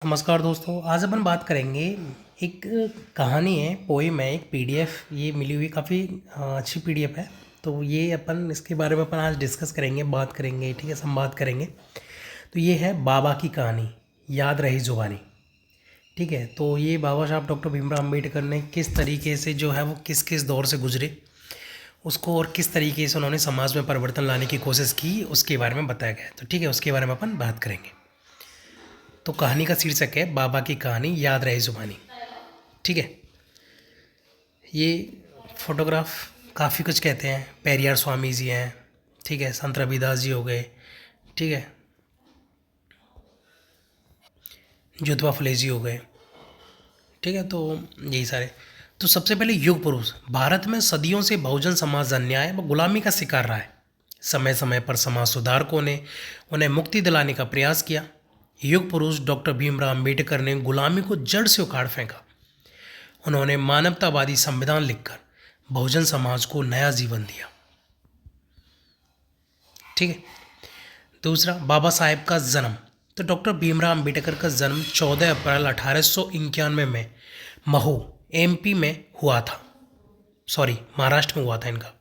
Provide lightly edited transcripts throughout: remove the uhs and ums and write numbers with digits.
नमस्कार दोस्तों, आज अपन बात करेंगे। एक कहानी है, पोएम है, एक पीडीएफ ये मिली हुई, काफ़ी अच्छी पीडीएफ है। तो ये अपन इसके बारे में अपन आज डिस्कस करेंगे, बात करेंगे, ठीक है, संवाद करेंगे। तो ये है बाबा की कहानी, याद रही जुबानी। ठीक है, तो ये बाबा साहब डॉक्टर भीमराव अम्बेडकर ने किस तरीके से जो है वो किस किस दौर से गुजरे उसको, और किस तरीके से उन्होंने समाज में परिवर्तन लाने की कोशिश की, उसके बारे में बताया गया है। तो ठीक है, उसके बारे में अपन बात करेंगे। तो कहानी का शीर्षक है बाबा की कहानी, याद रहे जुबानी। ठीक है, ये फोटोग्राफ काफ़ी कुछ कहते हैं। पेरियार स्वामी जी हैं, ठीक है, संत रविदास जी हो गए, ठीक है, ज्योतिबा फुले जी हो गए, ठीक है। तो यही सारे। तो सबसे पहले युग पुरुष। भारत में सदियों से बहुजन समाज अन्याय व गुलामी का शिकार रहा है। समय समय पर समाज सुधारकों ने उन्हें मुक्ति दिलाने का प्रयास किया। युग पुरुष डॉक्टर भीमराव अम्बेडकर ने गुलामी को जड़ से उखाड़ फेंका। उन्होंने मानवतावादी संविधान लिखकर बहुजन समाज को नया जीवन दिया। ठीक है। दूसरा, बाबा साहेब का जन्म। तो डॉक्टर भीमराव अम्बेडकर का जन्म 14 अप्रैल 1891 में महू एमपी में हुआ था। सॉरी, महाराष्ट्र में हुआ था इनका।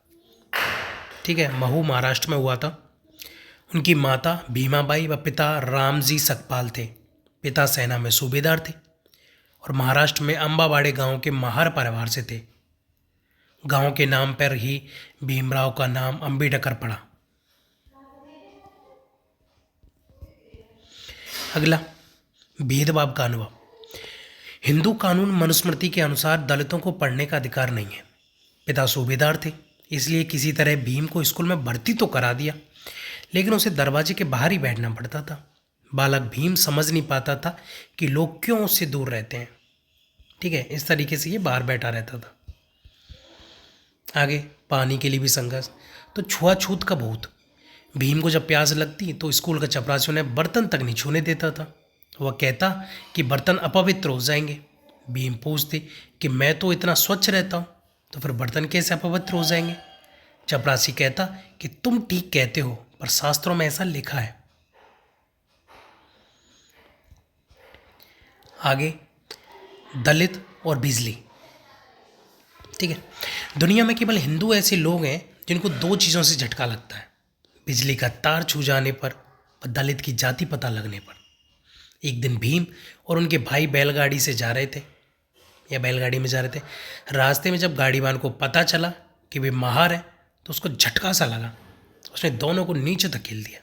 ठीक है, महू महाराष्ट्र में हुआ था। उनकी माता भीमाबाई व पिता रामजी सकपाल थे। पिता सेना में सूबेदार थे और महाराष्ट्र में अम्बावाड़े गांव के महार परिवार से थे। गांव के नाम पर ही भीमराव का नाम अम्बेडकर पड़ा। अगला, भेदभाव का अनुभव। हिंदू कानून मनुस्मृति के अनुसार दलितों को पढ़ने का अधिकार नहीं है। पिता सूबेदार थे, इसलिए किसी तरह भीम को स्कूल में भर्ती तो करा दिया, लेकिन उसे दरवाजे के बाहर ही बैठना पड़ता था। बालक भीम समझ नहीं पाता था कि लोग क्यों उससे दूर रहते हैं। ठीक है, इस तरीके से ये बाहर बैठा रहता था। आगे, पानी के लिए भी संघर्ष। तो छुआछूत का भूत। भीम को जब प्यास लगती तो स्कूल का चपरासी उन्हें बर्तन तक नहीं छूने देता था। वह कहता कि बर्तन अपवित्र हो जाएंगे। भीम पूछते कि मैं तो इतना स्वच्छ रहता हूँ, तो फिर बर्तन कैसे अपवित्र हो जाएंगे। चपरासी कहता कि तुम ठीक कहते हो, पर शास्त्रों में ऐसा लिखा है। आगे, दलित और बिजली। ठीक है, दुनिया में केवल हिंदू ऐसे लोग हैं जिनको दो चीज़ों से झटका लगता है, बिजली का तार छू जाने पर और दलित की जाति पता लगने पर। एक दिन भीम और उनके भाई बैलगाड़ी से जा रहे थे, या बैलगाड़ी में जा रहे थे। रास्ते में जब गाड़ीवान को पता चला कि वे महार है, तो उसको झटका सा लगा। उसने दोनों को नीचे धकेल दिया।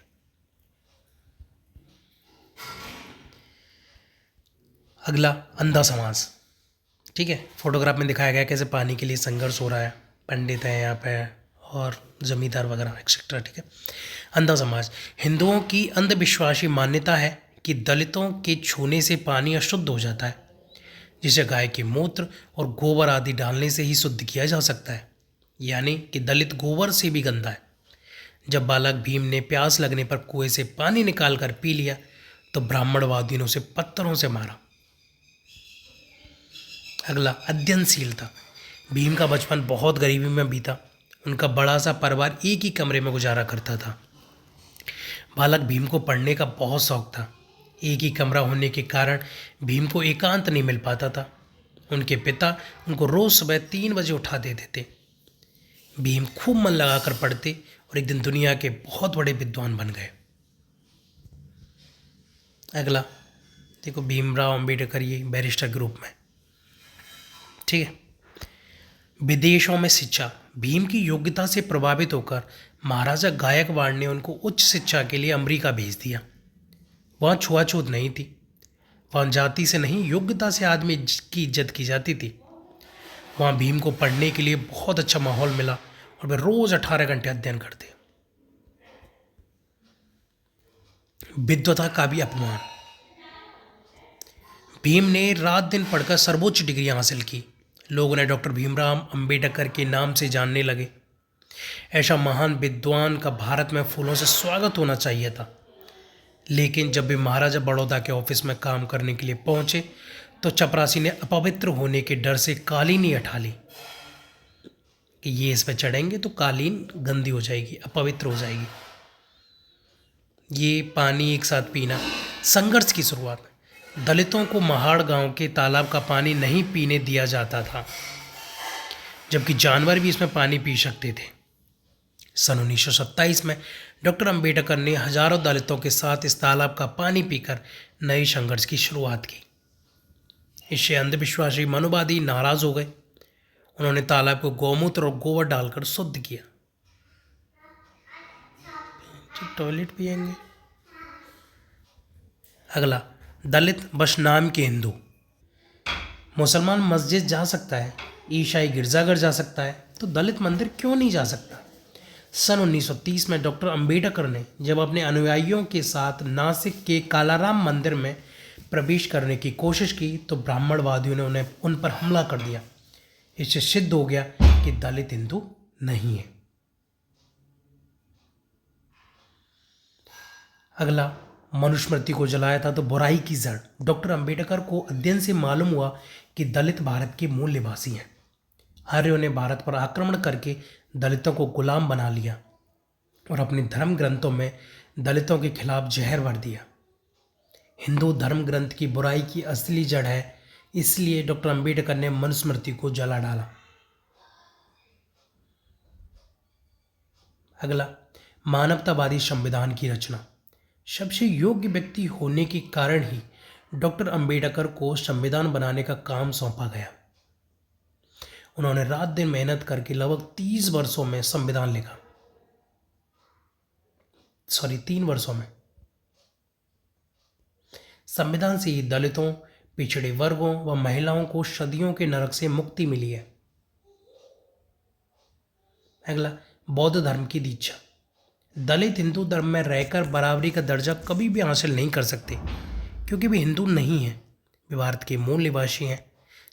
अगला, अंधा समाज। ठीक है, फोटोग्राफ में दिखाया गया कैसे पानी के लिए संघर्ष हो रहा है। पंडित हैं यहाँ पे और जमींदार वगैरह एक्सेट्रा। ठीक है, अंधा समाज। हिंदुओं की अंधविश्वासी मान्यता है कि दलितों के छूने से पानी अशुद्ध हो जाता है, जिसे गाय के मूत्र और गोबर आदि डालने से ही शुद्ध किया जा सकता है, यानी कि दलित गोबर से भी गंदा है। जब बालक भीम ने प्यास लगने पर कुएं से पानी निकाल कर पी लिया, तो ब्राह्मणवादियों ने उसे पत्थरों से मारा। अगला, अध्ययनशीलता। भीम का बचपन बहुत गरीबी में बीता। उनका बड़ा सा परिवार एक ही कमरे में गुजारा करता था। बालक भीम को पढ़ने का बहुत शौक था। एक ही कमरा होने के कारण भीम को एकांत नहीं मिल पाता था। उनके पिता उनको रोज सुबह 3 बजे उठा देते थे। भीम खूब मन लगाकर पढ़ते और एक दिन दुनिया के बहुत बड़े विद्वान बन गए। अगला देखो, भीमराव अम्बेडकर ये बैरिस्टर ग्रुप में। ठीक है, विदेशों में शिक्षा। भीम की योग्यता से प्रभावित होकर महाराजा गायकवाड़ ने उनको उच्च शिक्षा के लिए अमेरिका भेज दिया। वहाँ छुआछूत नहीं थी। वहाँ जाति से नहीं, योग्यता से आदमी की इज्जत की जाती थी। वहाँ भीम को पढ़ने के लिए बहुत अच्छा माहौल मिला और वे रोज 18 घंटे अध्ययन करते। विद्वता का भी अपमान। भीम ने रात दिन पढ़कर सर्वोच्च डिग्री हासिल की। लोग उन्हें डॉक्टर भीमराव अम्बेडकर के नाम से जानने लगे। ऐसा महान विद्वान का भारत में फूलों से स्वागत होना चाहिए था। लेकिन जब वे महाराजा बड़ौदा के ऑफिस में काम करने के लिए पहुंचे, तो चपरासी ने अपवित्र होने के डर से कालीन ही हटा ली कि ये इस पर चढ़ेंगे तो कालीन गंदी हो जाएगी, अपवित्र हो जाएगी। ये पानी एक साथ पीना। संघर्ष की शुरुआत। दलितों को महाड़ गांव के तालाब का पानी नहीं पीने दिया जाता था, जबकि जानवर भी इसमें पानी पी सकते थे। सन 1927 में डॉक्टर अंबेडकर ने हजारों दलितों के साथ इस तालाब का पानी पीकर नए संघर्ष की शुरुआत की। इससे अंधविश्वासी मनुवादी नाराज हो गए। उन्होंने तालाब को गौमूत्र और गोबर डालकर शुद्ध किया। टॉयलेट पिएंगे। अगला, दलित बस नाम के हिंदू। मुसलमान मस्जिद जा सकता है, ईसाई गिरजाघर जा सकता है, तो दलित मंदिर क्यों नहीं जा सकता? सन 1930 में डॉक्टर अंबेडकर ने जब अपने अनुयायियों के साथ नासिक के कालाराम मंदिर में प्रवेश करने की कोशिश की तो ब्राह्मणवादियों ने उन्हें उन पर हमला कर दिया। इससे सिद्ध हो गया कि दलित हिंदू नहीं है। अगला, मनुस्मृति को जलाया था तो बुराई की जड़। डॉक्टर अंबेडकर को अध्ययन से मालूम हुआ कि दलित भारत के मूल निवासी हैं। आर्यों ने भारत पर आक्रमण करके दलितों को गुलाम बना लिया और अपने धर्म ग्रंथों में दलितों के खिलाफ जहर भर दिया। हिंदू धर्म ग्रंथ की बुराई की असली जड़ है, इसलिए डॉक्टर अंबेडकर ने मनुस्मृति को जला डाला। अगला, मानवतावादी संविधान की रचना। सबसे योग्य व्यक्ति होने के कारण ही डॉक्टर अंबेडकर को संविधान बनाने का काम सौंपा गया। उन्होंने रात दिन मेहनत करके लगभग 30 वर्षों में संविधान लिखा। 3 वर्षों में। संविधान से ही दलितों, पिछड़े वर्गों व महिलाओं को सदियों के नरक से मुक्ति मिली है। अगला, बौद्ध धर्म की दीक्षा। दलित हिंदू धर्म में रहकर बराबरी का दर्जा कभी भी हासिल नहीं कर सकते, क्योंकि वे हिंदू नहीं हैं। वे भारत के मूल निवासी हैं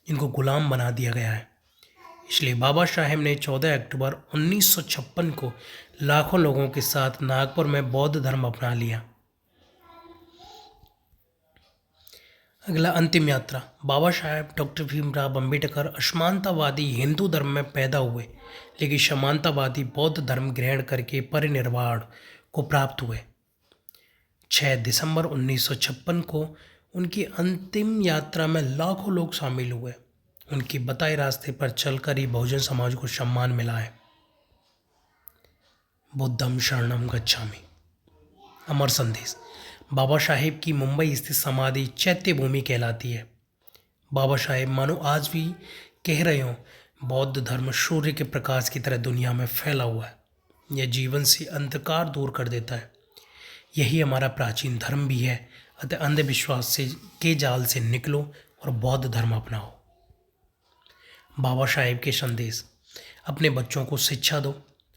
जिनको गुलाम बना दिया गया है। इसलिए बाबा साहेब ने 14 अक्टूबर 1956 को लाखों लोगों के साथ नागपुर में बौद्ध धर्म अपना लिया। अगला, अंतिम यात्रा। बाबा साहेब डॉक्टर भीमराव अंबेडकर असमानतावादी हिंदू धर्म में पैदा हुए, लेकिन समानतावादी बौद्ध धर्म ग्रहण करके परिनिर्वाण को प्राप्त हुए। 6 दिसंबर 1956 को उनकी अंतिम यात्रा में लाखों लोग शामिल हुए। उनके बताए रास्ते पर चलकर ही बहुजन समाज को सम्मान मिला है। बुद्धम शरणम गच्छामि। अमर संदेश। बाबा साहेब की मुंबई स्थित समाधि चैत्य भूमि कहलाती है। बाबा साहेब मानो आज भी कह रहे हो, बौद्ध धर्म सूर्य के प्रकाश की तरह दुनिया में फैला हुआ है। यह जीवन से अंधकार दूर कर देता है। यही हमारा प्राचीन धर्म भी है। अतः अंधविश्वास से के जाल से निकलो और बौद्ध धर्म अपनाओ। बाबा साहेब के संदेश। अपने बच्चों को शिक्षा दो,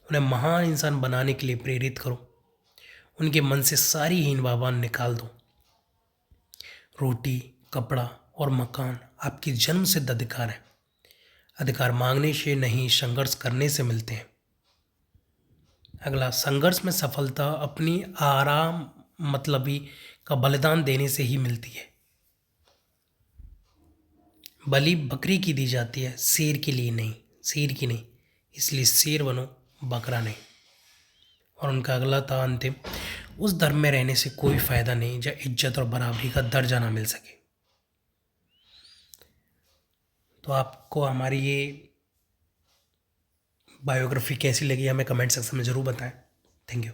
उन्हें महान इंसान बनाने के लिए प्रेरित करो। उनके मन से सारी हीन भावना निकाल दो। रोटी, कपड़ा और मकान आपकी जन्म सिद्ध अधिकार है। अधिकार मांगने से नहीं, संघर्ष करने से मिलते हैं। अगला, संघर्ष में सफलता अपनी आराम मतलबी का बलिदान देने से ही मिलती है। बलि बकरी की दी जाती है, शेर के लिए नहीं, शेर की नहीं। इसलिए शेर बनो, बकरा नहीं। और उनका अगला था अंतिम। उस धर्म में रहने से कोई फायदा नहीं जब इज्जत और बराबरी का दर्जा ना मिल सके। तो आपको हमारी ये बायोग्राफी कैसी लगी हमें कमेंट सेक्शन में ज़रूर बताएं। Thank you.